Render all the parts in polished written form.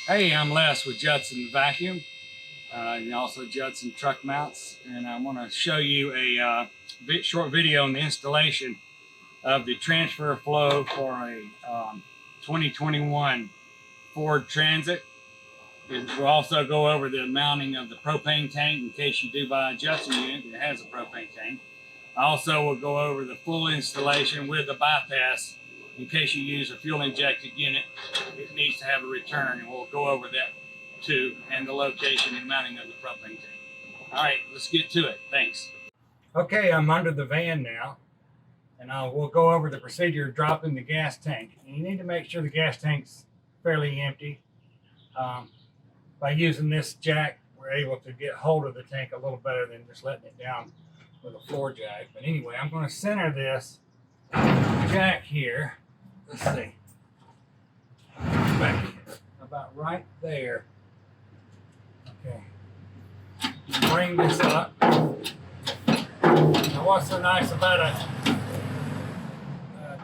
Hey, I'm Les with Judson Vacuum and also Judson Truckmounts, and I want to show you a short video on the installation of the TransferFlow for a 2021 Ford Transit. We'll also go over the mounting of the propane tank in case you do buy a Judson unit that has a propane tank. I also will go over the full installation with the bypass in case you use a fuel injected unit. It needs to have a return, and we'll go over that too, and the location and mounting of the propane tank. All right, let's get to it. Thanks. Okay, I'm under the van now, and we'll go over the procedure of dropping the gas tank. And you need to make sure the gas tank's fairly empty. By using this jack, we're able to get hold of the tank a little better than just letting it down with a floor jack. But anyway, I'm going to center this jack here. Let's see. Back about right there. Okay. Bring this up. Now, what's so nice about a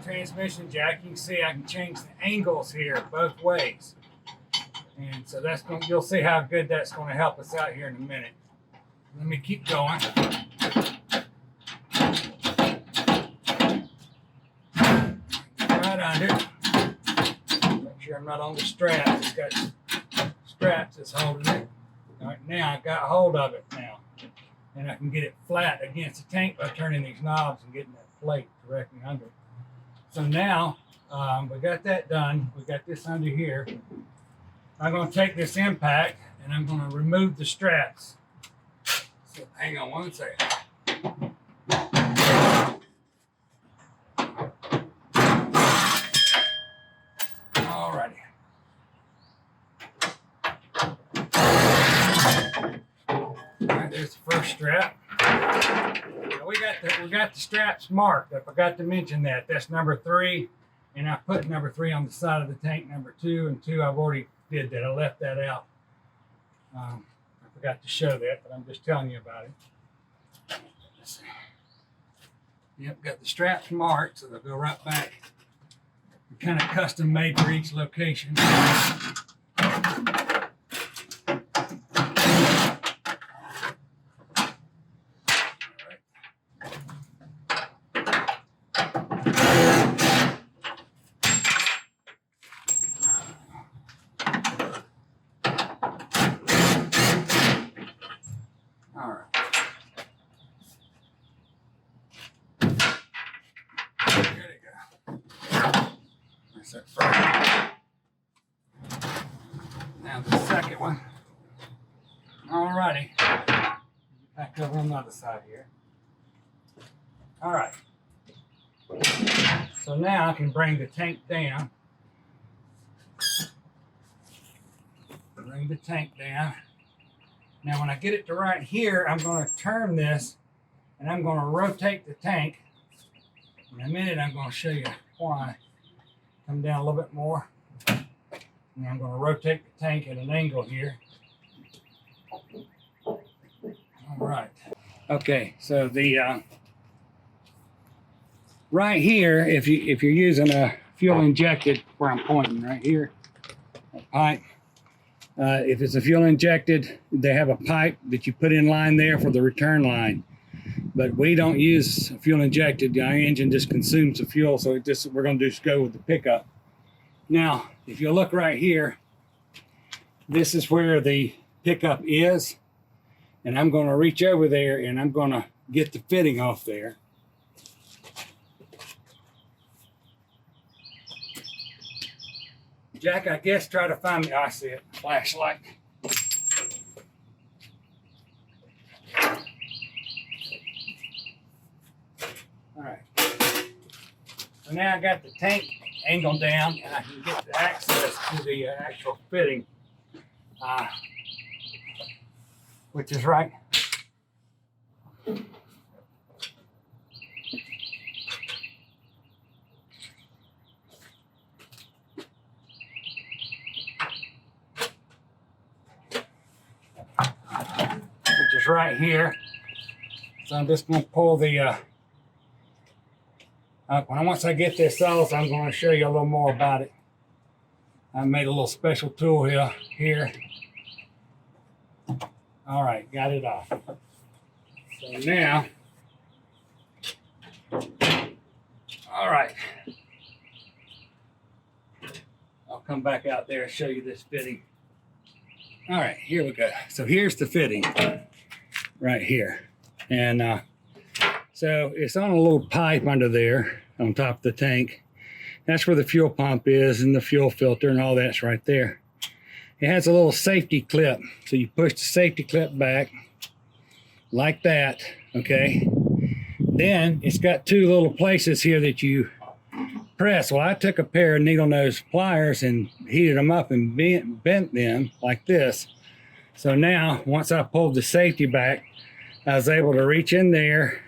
transmission jack? You can see I can change the angles here both ways. And so that's going. You'll see how good that's going to help us out here in a minute. Let me keep going. Right under. Make sure I'm not on the straps. It's got straps that's holding it. All right, now I've got hold of it now. And I can get it flat against the tank by turning these knobs and getting that plate directly under it. So now we got that done. We got this under here. I'm going to take this impact and I'm going to remove the straps. So hang on one second. Alrighty. Alright, there's the first strap. Now we got the straps marked. I forgot to mention that. That's number 3, and I put number 3 on the side of the tank. Number 2 and 2 I've already did that. I left that out. I forgot to show that, but I'm just telling you about it. Let's see. Yep, got the straps marked, so they'll go right back. They're kind of custom made for each location. That first. Now the second one. Alrighty. Back over on the other side here. Alright. So now I can bring the tank down. Bring the tank down. Now when I get it to right here, I'm going to turn this and I'm going to rotate the tank. In a minute I'm going to show you why. Come down a little bit more. And I'm going to rotate the tank at an angle here. All right. Okay, so the right here, if you're using a fuel injected, where I'm pointing right here, a pipe. If it's a fuel injected, they have a pipe that you put in line there for the return line. But we don't use fuel injected. Our engine just consumes the fuel, so we're going to just go with the pickup. Now, if you look right here, this is where the pickup is, and I'm going to reach over there and I'm going to get the fitting off there. Jack, I guess try to find me. I see it. Flashlight. All right. So now I got the tank angled down, and I can get the access to the actual fitting, which is right. Which is right here. So I'm just going to pull the once I get this off, I'm going to show you a little more about it. I made a little special tool here. All right, got it off. So now, all right. I'll come back out there and show you this fitting. All right, here we go. So here's the fitting right here. And so it's on a little pipe under there on top of the tank. That's where the fuel pump is and the fuel filter and all that's right there. It has a little safety clip. So you push the safety clip back like that, okay? Then it's got two little places here that you press. Well, I took a pair of needle nose pliers and heated them up and bent them like this. So now, once I pulled the safety back, I was able to reach in there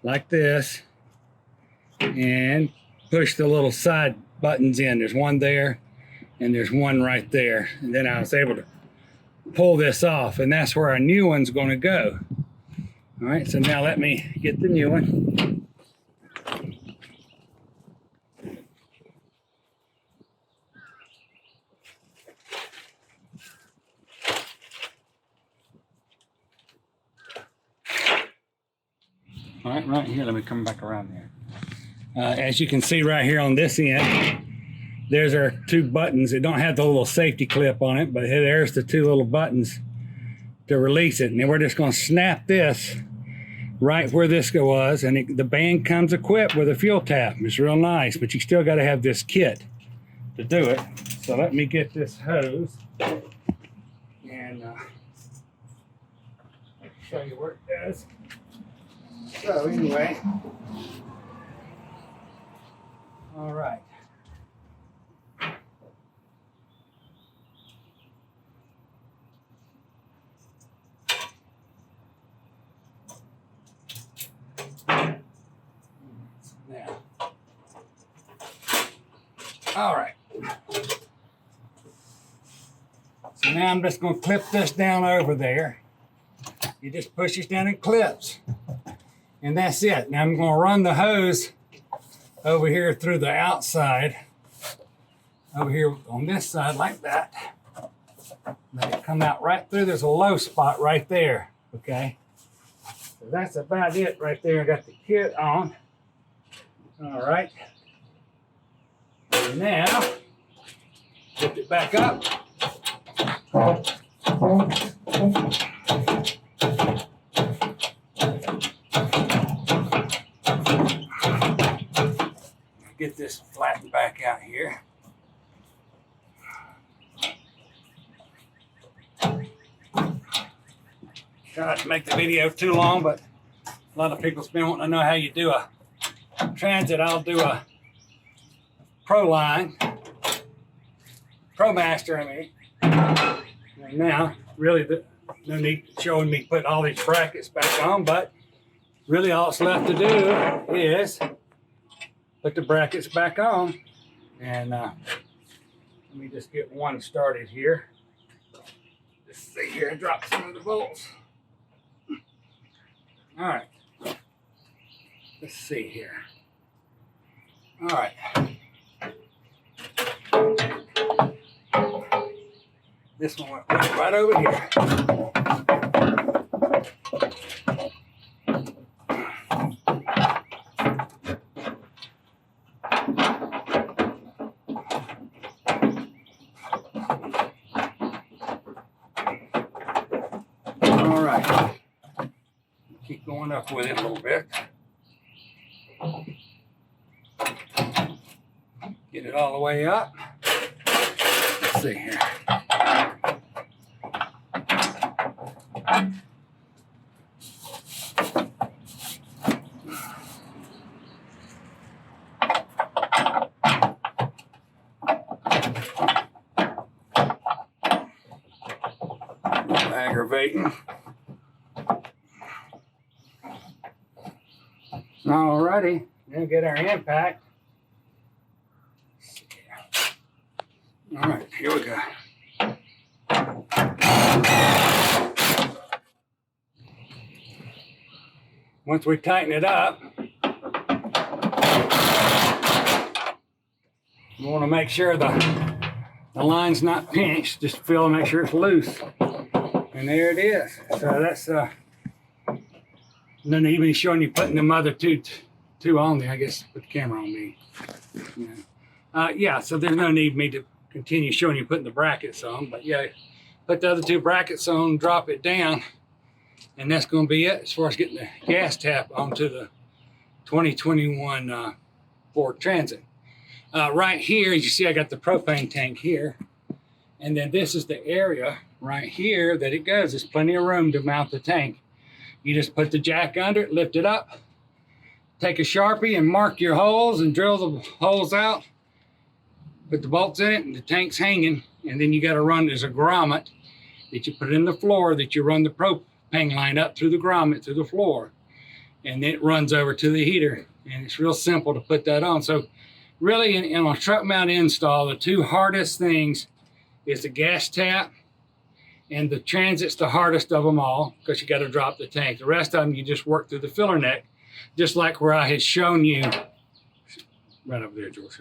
like this and push the little side buttons in. There's one there and there's one right there. And then I was able to pull this off, and that's where our new one's going to go. All right, so now let me get the new one. All right, right here, let me come back around there. As you can see right here on this end, there's our two buttons. It don't have the little safety clip on it, but there's the two little buttons to release it. And then we're just going to snap this right where this was, and the band comes equipped with a fuel tap. It's real nice, but you still got to have this kit to do it. So let me get this hose and show you where it does. So anyway, all right. Now, all right. So now I'm just going to clip this down over there. You just push this down and clips. And that's it. Now I'm going to run the hose over here through the outside, over here on this side like that. Let it come out right through. There's a low spot right there, okay? So that's about it right there. I got the kit on. All right. And now, lift it back up. Get this flattened back out here. Try not to make the video too long, but a lot of people's been wanting to know how you do a transit. I'll do a Pro line, ProMaster, I mean. And now, really, no need showing me put all these brackets back on, but really all it's left to do is put the brackets back on. And let me just get one started here. Let's see here, drop some of the bolts. All right, let's see here. All right. This one went right over here. All right. Keep going up with it a little bit. Get it all the way up. Let's see here. Aggravating. Alrighty, now get our impact. All right, here we go. Once we tighten it up, we want to make sure the the line's not pinched, just feel and make sure it's loose. And there it is. So that's no need me showing you putting them other two on there. I guess put the camera on me. Yeah, so there's no need me to continue showing you putting the brackets on, but yeah, put the other two brackets on, drop it down, and that's going to be it as far as getting the gas tap onto the 2021 Ford Transit. Right here, as you see, I got the propane tank here, and then this is the area right here that it goes. There's plenty of room to mount the tank. You just put the jack under it, lift it up, take a Sharpie and mark your holes and drill the holes out, put the bolts in it, and the tank's hanging. And then you got to run, there's a grommet that you put in the floor that you run the propane line up through the grommet, through the floor, and then it runs over to the heater. And it's real simple to put that on. So really in a truck mount install, the two hardest things is the gas tap, and the Transit's the hardest of them all because you got to drop the tank. The rest of them, you just work through the filler neck, just like where I had shown you, right over there, George.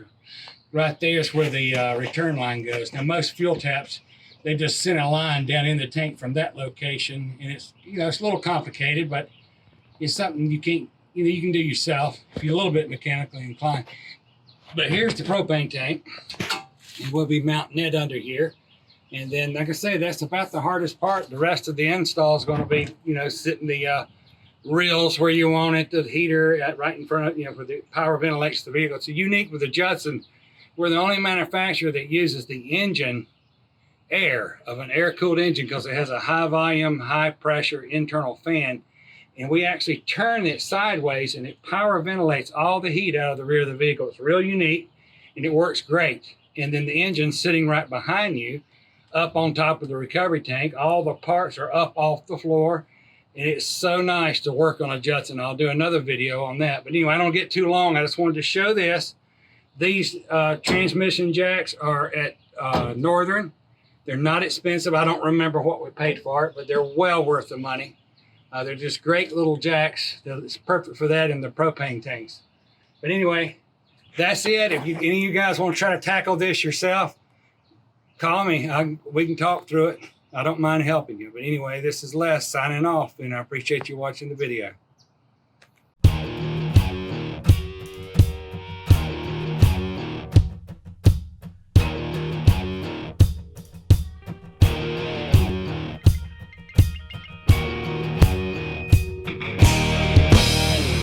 Right there is where the return line goes. Now, most fuel taps, they just send a line down in the tank from that location, and it's, you know, it's a little complicated, but it's something you can't, you know, you can do yourself if you're a little bit mechanically inclined. But here's the propane tank, and we'll be mounting it under here. And then, like I say, that's about the hardest part. The rest of the install is going to be, you know, sitting the reels where you want it, the heater right in front of, you know, where the power ventilates the vehicle. It's unique with the Judson. We're the only manufacturer that uses the engine air of an air-cooled engine because it has a high volume, high pressure internal fan. And we actually turn it sideways and it power ventilates all the heat out of the rear of the vehicle. It's real unique and it works great. And then the engine's sitting right behind you, up on top of the recovery tank. All the parts are up off the floor. And it's so nice to work on a Judson. I'll do another video on that. But anyway, I don't get too long. I just wanted to show this. These transmission jacks are at Northern. They're not expensive. I don't remember what we paid for it, but they're well worth the money. They're just great little jacks. It's perfect for that in the propane tanks. But anyway, that's it. If any of you guys want to try to tackle this yourself, call me. We can talk through it. I don't mind helping you. But anyway, this is Les signing off, and I appreciate you watching the video.